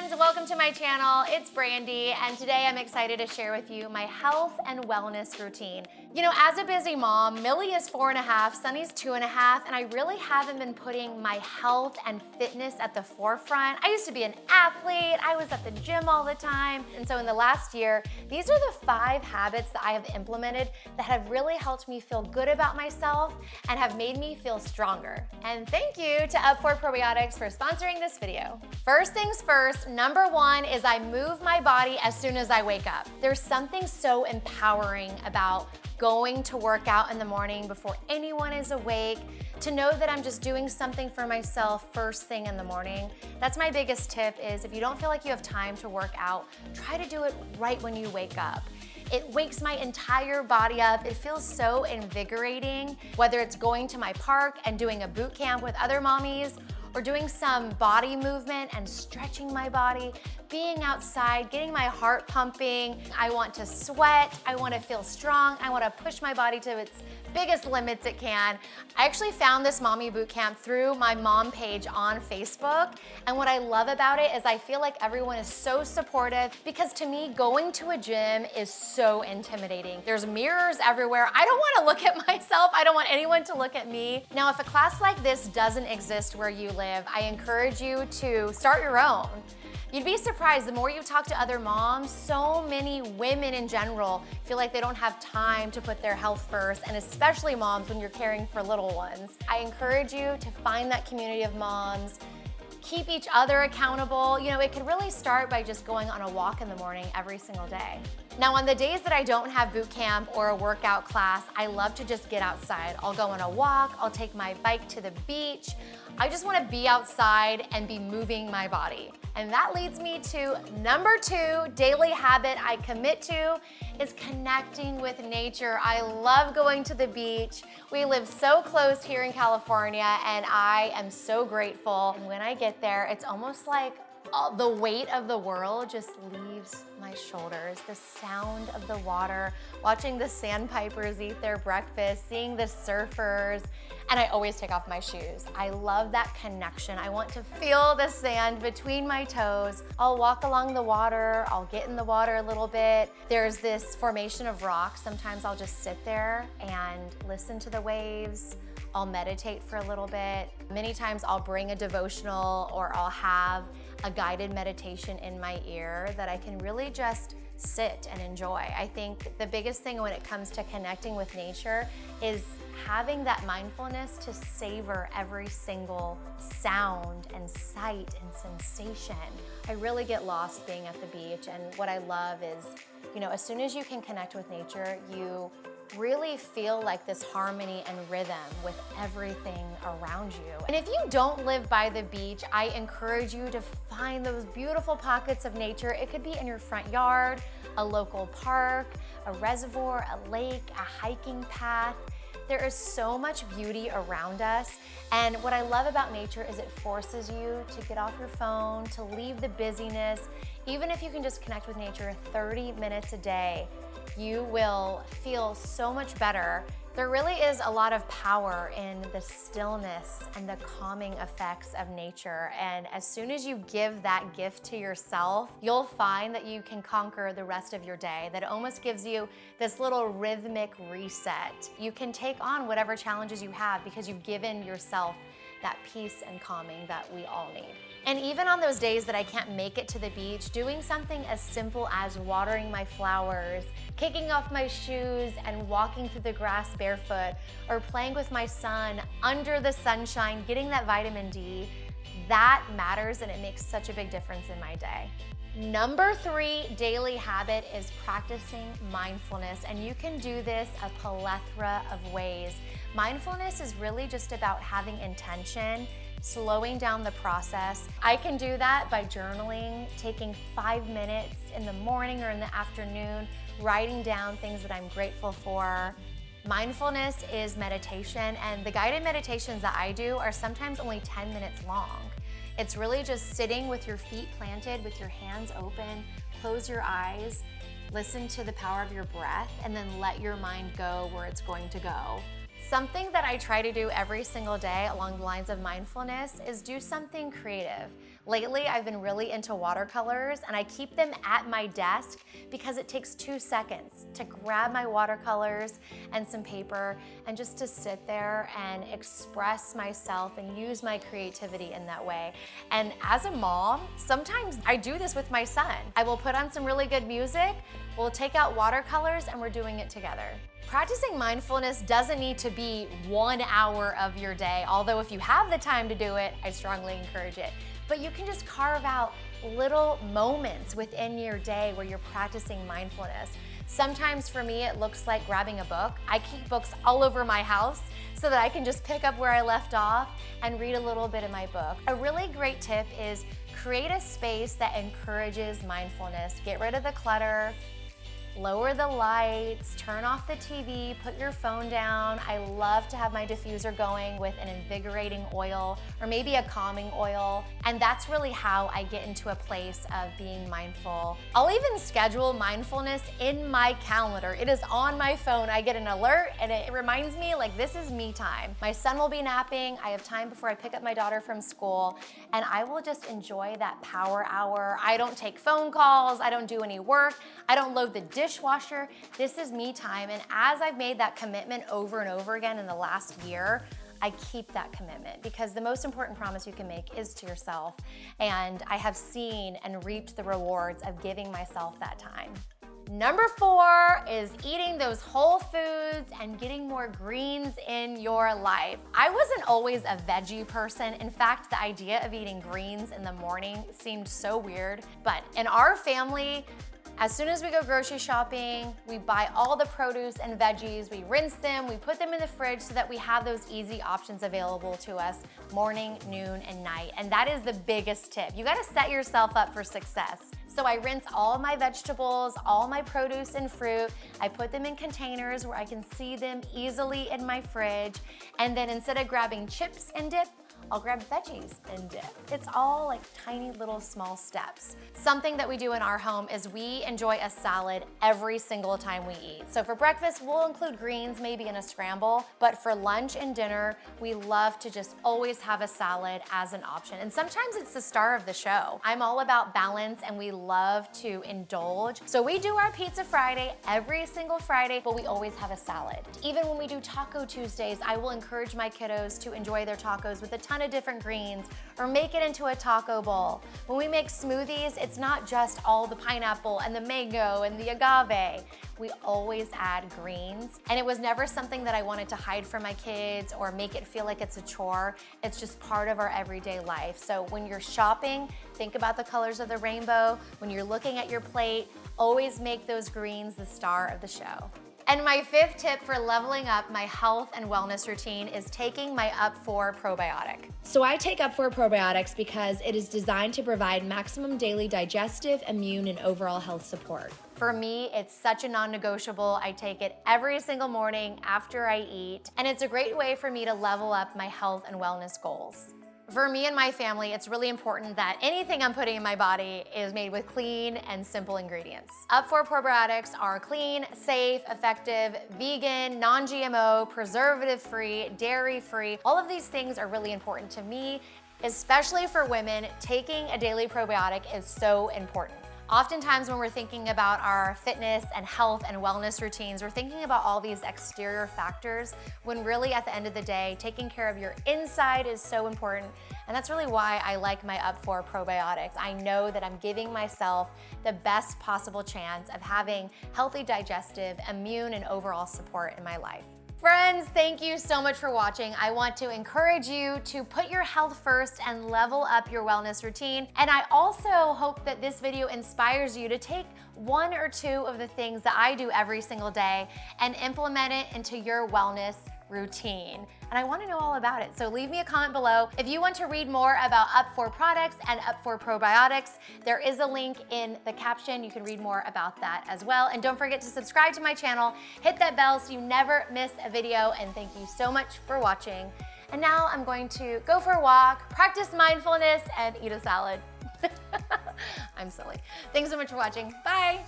friends, welcome to my channel. It's Brandy, and today I'm excited to share with you my health and wellness routine. You know, as a busy mom, Millie is 4.5, Sunny's 2.5, and I really haven't been putting my health and fitness at the forefront. I used to be an athlete, I was at the gym all the time, and so in the last year, these are the 5 habits that I have implemented that have really helped me feel good about myself and have made me feel stronger. And thank you to Up for Probiotics for sponsoring this video. First things first, number 1 is I move my body as soon as I wake up. There's something so empowering about going to work out in the morning before anyone is awake, to know that I'm just doing something for myself first thing in the morning. That's my biggest tip is if you don't feel like you have time to work out, try to do it right when you wake up. It wakes my entire body up. It feels so invigorating, whether it's going to my park and doing a boot camp with other mommies, or doing some body movement and stretching my body, being outside, getting my heart pumping. I want to sweat, I want to feel strong, I want to push my body to its biggest limits it can. I actually found this mommy boot camp through my mom page on Facebook, and what I love about it is I feel like everyone is so supportive, because to me, going to a gym is so intimidating. There's mirrors everywhere. I don't want to look at myself. I don't want anyone to look at me. Now, if a class like this doesn't exist where you live, I encourage you to start your own. You'd be surprised, the more you talk to other moms, so many women in general feel like they don't have time to put their health first, and especially moms when you're caring for little ones. I encourage you to find that community of moms, keep each other accountable. You know, it could really start by just going on a walk in the morning every single day. Now, on the days that I don't have boot camp or a workout class, I love to just get outside. I'll go on a walk, I'll take my bike to the beach. I just want to be outside and be moving my body. And that leads me to number 2 daily habit I commit to is connecting with nature. I love going to the beach. We live so close here in California, and I am so grateful. And when I get there, it's almost like the weight of the world just leaves my shoulders. The sound of the water, watching the sandpipers eat their breakfast, seeing the surfers, and I always take off my shoes. I love that connection. I want to feel the sand between my toes. I'll walk along the water, I'll get in the water a little bit. There's this formation of rocks. Sometimes I'll just sit there and listen to the waves. I'll meditate for a little bit. Many times I'll bring a devotional, or I'll have a guided meditation in my ear that I can really just sit and enjoy. I think the biggest thing when it comes to connecting with nature is having that mindfulness to savor every single sound and sight and sensation. I really get lost being at the beach, and what I love is, you know, as soon as you can connect with nature, you really feel like this harmony and rhythm with everything around you. And if you don't live by the beach, I encourage you to find those beautiful pockets of nature. It could be in your front yard, a local park, a reservoir, a lake, a hiking path. There is so much beauty around us, and what I love about nature is it forces you to get off your phone, to leave the busyness. Even if you can just connect with nature 30 minutes a day, you will feel so much better. There really is a lot of power in the stillness and the calming effects of nature, and as soon as you give that gift to yourself, you'll find that you can conquer the rest of your day, that it almost gives you this little rhythmic reset. You can take on whatever challenges you have because you've given yourself that peace and calming that we all need. And even on those days that I can't make it to the beach, doing something as simple as watering my flowers, kicking off my shoes and walking through the grass barefoot, or playing with my son under the sunshine, getting that vitamin D, that matters, and it makes such a big difference in my day. Number 3 daily habit is practicing mindfulness, and you can do this a plethora of ways. Mindfulness is really just about having intention, slowing down the process. I can do that by journaling, taking 5 minutes in the morning or in the afternoon, writing down things that I'm grateful for. Mindfulness is meditation, and the guided meditations that I do are sometimes only 10 minutes long. It's really just sitting with your feet planted, with your hands open, close your eyes, listen to the power of your breath, and then let your mind go where it's going to go. Something that I try to do every single day along the lines of mindfulness is do something creative. Lately, I've been really into watercolors, and I keep them at my desk because it takes 2 seconds to grab my watercolors and some paper and just to sit there and express myself and use my creativity in that way. And as a mom, sometimes I do this with my son. I will put on some really good music, we'll take out watercolors, and we're doing it together. Practicing mindfulness doesn't need to be 1 hour of your day, although if you have the time to do it, I strongly encourage it. But you can just carve out little moments within your day where you're practicing mindfulness. Sometimes for me, it looks like grabbing a book. I keep books all over my house so that I can just pick up where I left off and read a little bit of my book. A really great tip is create a space that encourages mindfulness. Get rid of the clutter, lower the lights, turn off the TV, put your phone down. I love to have my diffuser going with an invigorating oil or maybe a calming oil. And that's really how I get into a place of being mindful. I'll even schedule mindfulness in my calendar. It is on my phone. I get an alert and it reminds me like this is me time. My son will be napping. I have time before I pick up my daughter from school, and I will just enjoy that power hour. I don't take phone calls. I don't do any work. I don't load the dishwasher. This is me time. And as I've made that commitment over and over again in the last year, I keep that commitment because the most important promise you can make is to yourself. And I have seen and reaped the rewards of giving myself that time. Number 4 is eating those whole foods and getting more greens in your life. I wasn't always a veggie person. In fact, the idea of eating greens in the morning seemed so weird. But in our family, as soon as we go grocery shopping, we buy all the produce and veggies, we rinse them, we put them in the fridge so that we have those easy options available to us morning, noon, and night. And that is the biggest tip. You gotta set yourself up for success. So I rinse all my vegetables, all my produce and fruit. I put them in containers where I can see them easily in my fridge. And then instead of grabbing chips and dip, I'll grab veggies and dip. It's all like tiny little small steps. Something that we do in our home is we enjoy a salad every single time we eat. So for breakfast, we'll include greens, maybe in a scramble, but for lunch and dinner, we love to just always have a salad as an option. And sometimes it's the star of the show. I'm all about balance and we love to indulge. So we do our Pizza Friday every single Friday, but we always have a salad. Even when we do Taco Tuesdays, I will encourage my kiddos to enjoy their tacos with a ton of different greens or make it into a taco bowl. When we make smoothies, it's not just all the pineapple and the mango and the agave. We always add greens. And it was never something that I wanted to hide from my kids or make it feel like it's a chore. It's just part of our everyday life. So when you're shopping, think about the colors of the rainbow. When you're looking at your plate, always make those greens the star of the show. And my 5th tip for leveling up my health and wellness routine is taking my Up4 probiotic. So I take Up4 probiotics because it is designed to provide maximum daily digestive, immune, and overall health support. For me, it's such a non-negotiable. I take it every single morning after I eat, and it's a great way for me to level up my health and wellness goals. For me and my family, it's really important that anything I'm putting in my body is made with clean and simple ingredients. Up4 probiotics are clean, safe, effective, vegan, non-GMO, preservative-free, dairy-free. All of these things are really important to me, especially for women. Taking a daily probiotic is so important. Oftentimes when we're thinking about our fitness and health and wellness routines, we're thinking about all these exterior factors when really at the end of the day, taking care of your inside is so important. And that's really why I like my Up4 probiotics. I know that I'm giving myself the best possible chance of having healthy digestive, immune, and overall support in my life. Friends, thank you so much for watching. I want to encourage you to put your health first and level up your wellness routine. And I also hope that this video inspires you to take 1 or 2 of the things that I do every single day and implement it into your wellness routine. And I want to know all about it. So leave me a comment below. If you want to read more about Up4 products and Up4 probiotics, there is a link in the caption. You can read more about that as well. And don't forget to subscribe to my channel, hit that bell so you never miss a video. And thank you so much for watching. And now I'm going to go for a walk, practice mindfulness, and eat a salad. I'm silly. Thanks so much for watching. Bye.